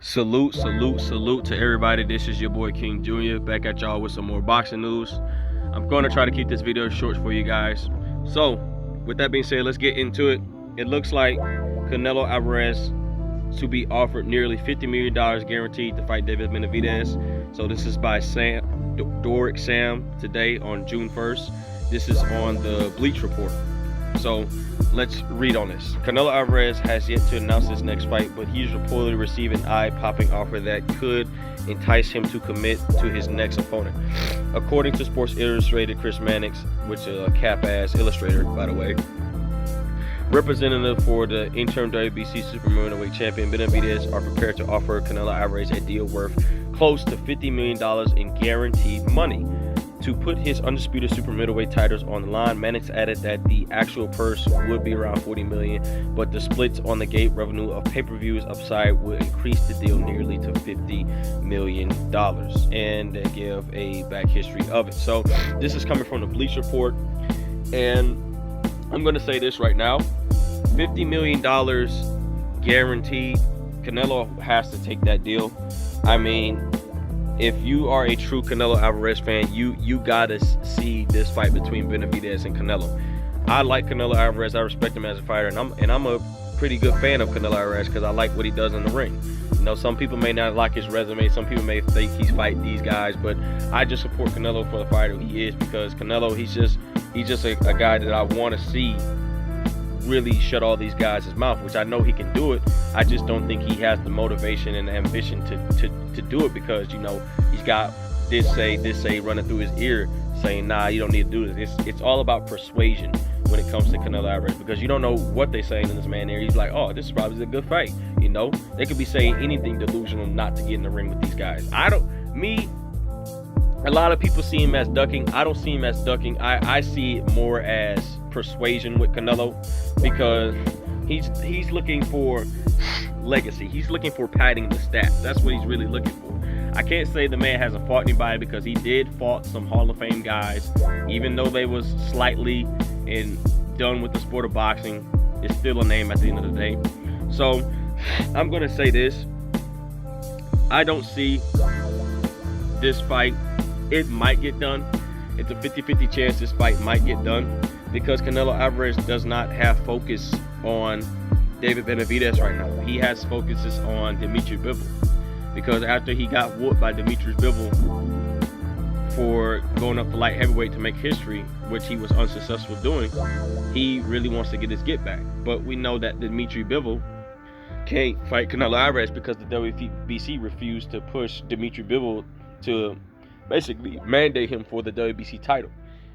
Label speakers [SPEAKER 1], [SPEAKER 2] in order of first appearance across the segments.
[SPEAKER 1] Salute, salute, salute to everybody. This is your boy King Jr. back at y'all with some more boxing news. I'm going to try to keep this video short for you guys. So, with that being said, let's get into it. It looks like Canelo Alvarez to be offered nearly $50 million guaranteed to fight David Benavidez. So this is by Doric Sam today on June 1st. This is on the Bleach Report. So let's read on this. Canelo Alvarez has yet to announce his next fight, but he's reportedly receiving an eye-popping offer that could entice him to commit to his next opponent. According to Sports Illustrated, Chris Mannix, which is a cap-ass illustrator, by the way, representative for the interim WBC super middleweight champion Benavidez are prepared to offer Canelo Alvarez a deal worth close to $50 million in guaranteed money to put his undisputed super middleweight titles on the line. Mannix added that the actual purse would be around $40 million, but the splits on the gate revenue of pay-per-views upside would increase the deal nearly to $50 million. And they give a back history of it. So this is coming from the Bleach Report, and I'm going to say this right now: $50 million guaranteed. Canelo has to take that deal. I mean, if you are a true Canelo Alvarez fan, you gotta see this fight between Benavidez and Canelo. I like Canelo Alvarez. I respect him as a fighter, and I'm a pretty good fan of Canelo Alvarez because I like what he does in the ring. You know, some people may not like his resume. Some people may think he's fighting these guys, but I just support Canelo for the fighter he is, because Canelo, he's just a guy that I want to see really shut all these guys' mouth, which I know he can do it. I just don't think he has the motivation and the ambition to do it, because, you know, he's got this say running through his ear saying, nah, you don't need to do this. It's all about persuasion when it comes to Canelo Alvarez, because you don't know what they're saying in this man there. He's like, oh, this is probably a good fight. You know, they could be saying anything delusional not to get in the ring with these guys. A lot of people see him as ducking. I don't see him as ducking. I see it more as persuasion with Canelo, because he's looking for legacy. He's looking for padding the stats. That's what he's really looking for. I can't say the man hasn't fought anybody, because he did fought some Hall of Fame guys, even though they was slightly and done with the sport of boxing. It's still a name at the end of the day. So I'm gonna say this: I don't see this fight. It might get done. It's a 50-50 chance this fight might get done, because Canelo Alvarez does not have focus on David Benavidez right now. He has focuses on Dimitri Bivol, because after he got whooped by Dimitri Bivol for going up to light heavyweight to make history, which he was unsuccessful doing, he really wants to get his get back. But we know that Dimitri Bivol can't fight Canelo Alvarez because the WBC refused to push Dimitri Bivol to basically mandate him for the WBC title.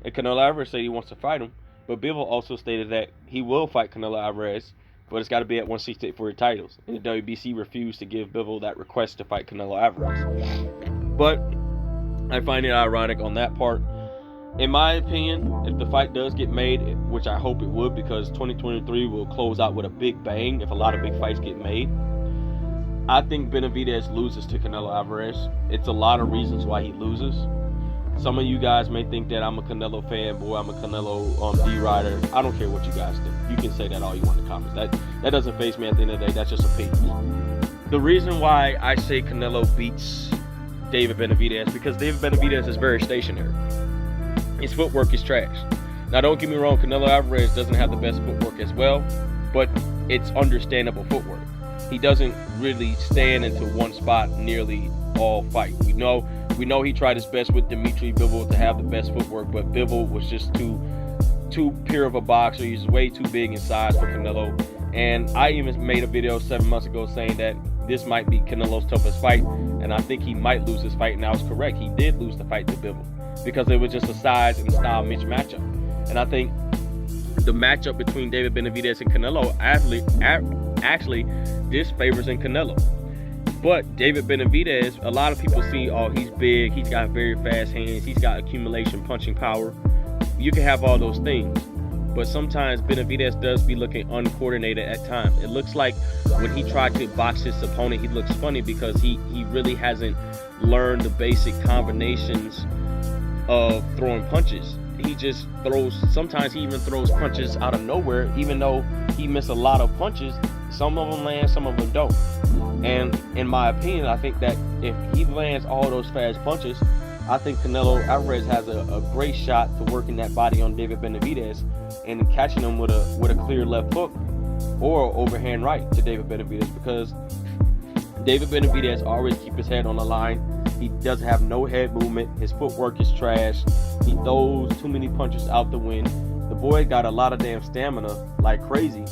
[SPEAKER 1] And Canelo Alvarez said he wants to fight him, but Bivol also stated that he will fight Canelo Alvarez, but it's got to be at 168 for the titles. And the WBC refused to give Bivol that request to fight Canelo Alvarez. But I find it ironic on that part. In my opinion, if the fight does get made, which I hope it would, because 2023 will close out with a big bang if a lot of big fights get made, I think Benavidez loses to Canelo Alvarez. It's a lot of reasons why he loses. Some of you guys may think that I'm a Canelo fanboy, I'm a Canelo D-rider. I don't care what you guys think. You can say that all you want in the comments. That doesn't faze me at the end of the day. That's just opinion. The reason why I say Canelo beats David Benavidez, because David Benavidez is very stationary. His footwork is trash. Now, don't get me wrong, Canelo Alvarez doesn't have the best footwork as well, but it's understandable footwork. He doesn't really stand into one spot nearly all fight. We know he tried his best with Dimitri Bivol to have the best footwork, but Bivol was just too pure of a boxer. He's way too big in size for Canelo. And I even made a video 7 months ago saying that this might be Canelo's toughest fight, and I think he might lose this fight. And I was correct. He did lose the fight to Bivol, because it was just a size and style matchup. And I think the matchup between David Benavidez and Canelo actually this favors in Canelo. But David Benavidez, a lot of people see, oh, he's big, he's got very fast hands, he's got accumulation punching power. You can have all those things, but sometimes Benavidez does be looking uncoordinated at times. It looks like when he tried to box his opponent, he looks funny, because he really hasn't learned the basic combinations of throwing punches. He just throws, sometimes he even throws punches out of nowhere, even though he missed a lot of punches. Some of them land, some of them don't. And in my opinion, I think that if he lands all those fast punches, I think Canelo Alvarez has a great shot to working that body on David Benavidez and catching him with a clear left hook or overhand right to David Benavidez, because David Benavidez always keep his head on the line. He doesn't have no head movement. His footwork is trash. He throws too many punches out the wind. The boy got a lot of damn stamina like crazy,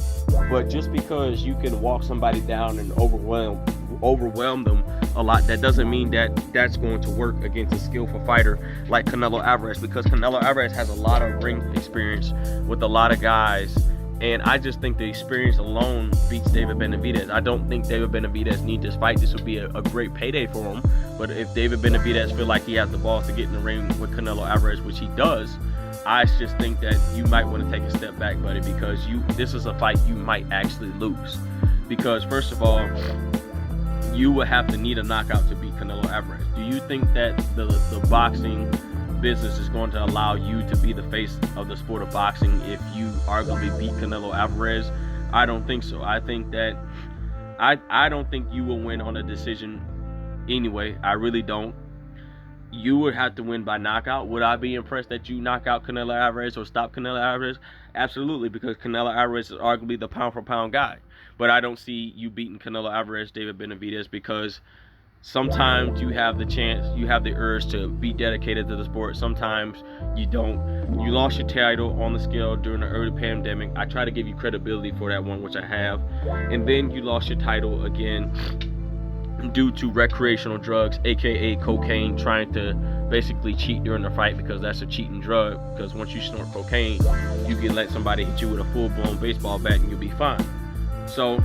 [SPEAKER 1] but just because you can walk somebody down and overwhelm them a lot, that doesn't mean that that's going to work against a skillful fighter like Canelo Alvarez, because Canelo Alvarez has a lot of ring experience with a lot of guys, and I just think the experience alone beats David Benavidez. I don't think David Benavidez needs this fight. This would be a great payday for him, but if David Benavidez feel like he has the balls to get in the ring with Canelo Alvarez, which he does, I just think that you might want to take a step back, buddy, because this is a fight you might actually lose. Because first of all, you would have to need a knockout to beat Canelo Alvarez. Do you think that the boxing business is going to allow you to be the face of the sport of boxing if you arguably beat Canelo Alvarez? I don't think so. I think that I don't think you will win on a decision anyway. I really don't. You would have to win by knockout. Would I be impressed that you knock out Canelo Alvarez or stop Canelo Alvarez? Absolutely, because Canelo Alvarez is arguably the pound-for-pound guy. But I don't see you beating Canelo Alvarez, David Benavidez, because sometimes you have the chance, you have the urge to be dedicated to the sport. Sometimes you don't. You lost your title on the scale during the early pandemic. I try to give you credibility for that one, which I have. And then you lost your title again due to recreational drugs, aka cocaine, trying to basically cheat during the fight, because that's a cheating drug. Because once you snort cocaine, you can let somebody hit you with a full-blown baseball bat and you'll be fine. So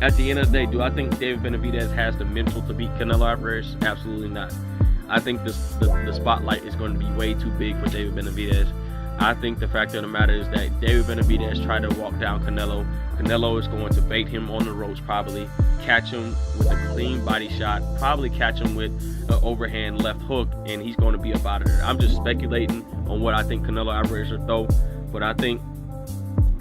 [SPEAKER 1] at the end of the day, do I think David Benavidez has the mental to beat Canelo Alvarez? Absolutely not. I think the spotlight is going to be way too big for David Benavidez. I think the fact of the matter is that David Benavidez tried to walk down Canelo. Canelo is going to bait him on the ropes, probably catch him with a clean body shot, probably catch him with an overhand left hook, and he's going to be up out of there. I'm just speculating on what I think Canelo Alvarez will throw, but I think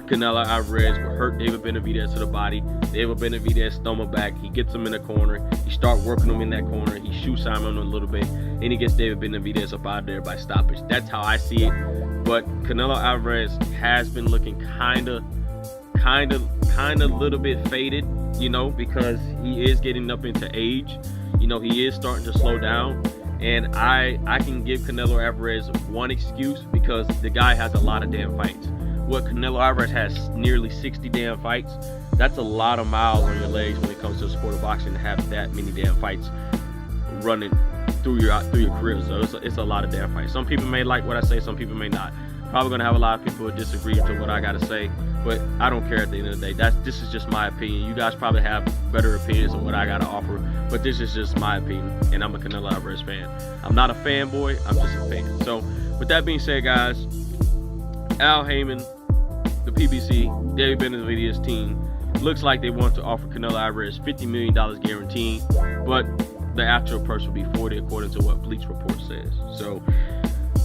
[SPEAKER 1] Canelo Alvarez will hurt David Benavidez to the body. David Benavidez stumble back. He gets him in the corner. He start working him in that corner. He shoots Simon a little bit, and he gets David Benavidez up out of there by stoppage. That's how I see it. But Canelo Alvarez has been looking kind of little bit faded, you know, because he is getting up into age. You know, he is starting to slow down. And I can give Canelo Alvarez one excuse, because the guy has a lot of damn fights. What Canelo Alvarez has nearly 60 damn fights. That's a lot of miles on your legs when it comes to the sport of boxing, to have that many damn fights running through your career. So it's a lot of damn fights. Some people may like what I say, some people may not. Probably gonna have a lot of people who disagree to what I gotta say, but I don't care at the end of the day. This is just my opinion. You guys probably have better opinions on what I gotta offer, but this is just my opinion, and I'm a Canelo Alvarez fan. I'm not a fanboy, I'm just a fan. So with that being said, guys, Al Heyman, the PBC, David Benavidez team, looks like they want to offer Canelo Alvarez $50 million guaranteed, but the actual price will be 40 according to what Bleach Report says. So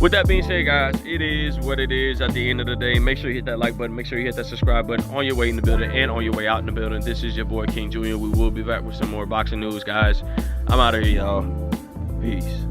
[SPEAKER 1] with that being said, guys, it is what it is at the end of the day. Make sure you hit that like button. Make sure you hit that subscribe button on your way in the building and on your way out in the building. This is your boy King Jr. We will be back with some more boxing news, guys. I'm out of here, y'all. Peace.